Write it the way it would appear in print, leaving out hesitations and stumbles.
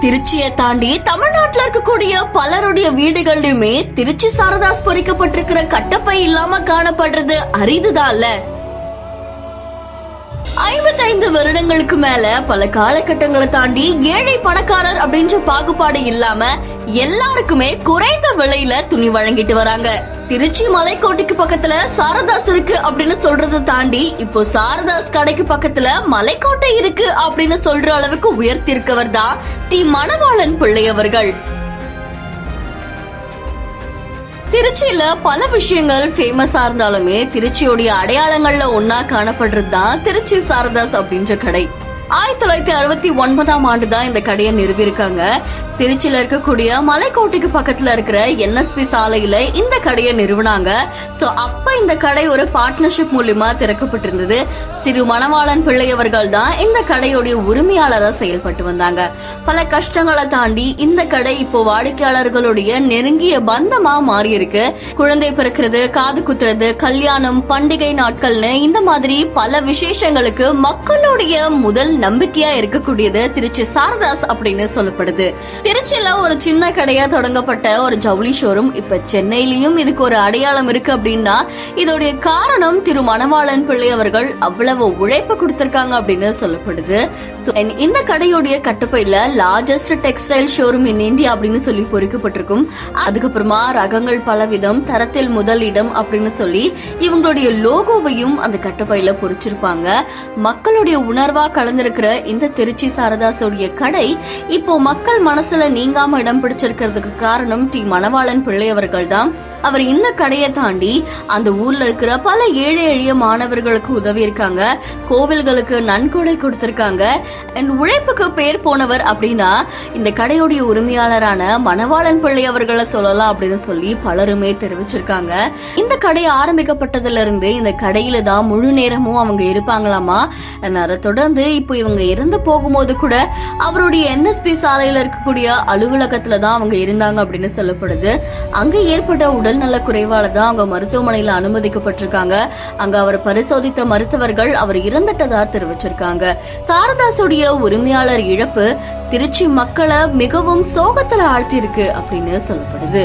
திருச்சியை தாண்டி தமிழ்நாட்டுல இருக்கக்கூடிய பலருடைய வீடுகளிலுமே திருச்சி சாரதாஸ் பொறிக்கப்பட்டிருக்கிற கட்டப்பை இல்லாம காணப்படுறது அரிதுதான். 55 வருடங்களுக்கு மேல பல காலகட்டங்களை தாண்டி ஏழை பணக்காரர் அப்படின்ற பாகுபாடு இல்லாம எல்லாருக்குமே குறைந்த விலையில துணி வழங்கிட்டு வராங்க. திருச்சி மலைக்கோட்டைக்கு பக்கத்துல சாரதாஸ் இருக்கு அப்படின்னு சொல்றதை தாண்டி இப்போ சாரதாஸ் கடைக்கு பக்கத்துல மலைக்கோட்டை இருக்கு அப்படின்னு சொல்ற அளவுக்கு உயர்த்தி இருக்கவர் தான் டி மணவாளன் பிள்ளை அவர்கள். திருச்சியில பல விஷயங்கள் ஃபேமஸா இருந்தாலுமே திருச்சியோடைய அடையாளங்கள்ல ஒன்னா காணப்படுறது தான் திருச்சி சாரதாஸ் அப்படின்ற கடை. 1969ஆம் ஆண்டு தான் இந்த கடையை நிறுவிருக்காங்க. திருச்சியில இருக்கக்கூடிய மலைக்கோட்டைக்கு பக்கத்துல இருக்கிற NSP சாலையில இந்த கடையை நிறுவனாங்க. சோ அப்ப இந்த கடை ஒரு பார்ட்னர்ஷிப் மூலமா திறக்கப்பட்டிருந்தது. திரு மணவாளன் பிள்ளை அவர்கள் தான் இந்த கடையோடைய உரிமையாளரா செயல்பட்டு வந்தாங்க. பல கஷ்டங்களை தாண்டி இந்த கடை இப்போ வாடிக்கையாளர்களுடைய நெருங்கிய பந்தமா மாறி இருக்கு. குழந்தை பிறக்கிறது, காது குத்துறது, கல்யாணம், பண்டிகை நாட்கள்னு இந்த மாதிரி பல விசேஷங்களுக்கு மக்களுடைய முதல் நம்பிக்கையா இருக்கக்கூடியது திருச்சி சாரதாஸ் அப்படின்னு சொல்லப்படுது. திருச்சியில ஒரு சின்ன கடையா தொடங்கப்பட்ட ஒரு ஜவுளி ஷோரூம் இப்ப சென்னையிலயும் இதுக்கு ஒரு அடையாளம் இருக்கு அப்படின்னா இதோடைய காரணம் திரு மணவாளன் பிள்ளை அவர்கள் அவ்வளவு உழைப்பு கொடுத்திருக்காங்க அப்படின்னு சொல்லப்படுது. இந்த கடையோடைய கட்டுப்பையில largest textile showroom in India அப்படின்னு சொல்லி பொறிக்கப்பட்டிருக்கும். அதுக்கப்புறமா ரகங்கள் பலவிதம், தரத்தில் முதலிடம் அப்படின்னு சொல்லி இவங்களுடைய லோகோவையும் அந்த கட்டுப்பையில பொறிச்சிருப்பாங்க. மக்களுடைய உணர்வா கலந்திருக்கிற இந்த திருச்சி சாரதாஸோடைய கடை இப்போ மக்கள் மனசுல நீங்காம இடம் பிடிச்சிருக்கிறதுக்கு காரணம் டி மணவாளன் பிள்ளை அவர்கள் தான். அவர் இந்த கடையை தாண்டி அந்த ஊர்ல இருக்கிற பல ஏழை எளிய மாணவர்களுக்கு உதவி இருக்காங்க, கோவில்களுக்கு நன்கொடை கொடுத்திருக்காங்க. உழைப்புக்கு பேர் போனவர் அப்படின்னா இந்த கடையுடைய உரிமையாளரான மணவாளன் பிள்ளை அவர்களை சொல்லலாம் அப்படின்னு சொல்லி பலருமே தெரிவிச்சிருக்காங்க. இந்த கடை ஆரம்பிக்கப்பட்டதுல இருந்து இந்த கடையில தான் முழு நேரமும் அவங்க இருப்பாங்களாமா. அதை தொடர்ந்து இப்போ இவங்க இறந்து போகும்போது கூட அவருடைய NSP சாலையில இருக்கக்கூடிய அலுவலகத்துல தான் அவங்க இருந்தாங்க அப்படின்னு சொல்லப்படுது. அங்க ஏற்பட்ட உடல்நல குறைவால தான் அவங்க மருத்துவமனையில அனுமதிக்கப்பட்டிருக்காங்க. அங்க அவர் பரிசோதித்த மருத்துவர்கள் அவர் இறந்துட்டதா தெரிவிச்சிருக்காங்க. சாரதாஸுடைய உரிமையாளர் இழப்பு திருச்சி மக்களை மிகவும் சோகத்துல ஆழ்த்தி இருக்கு அப்படின்னு சொல்லப்படுது.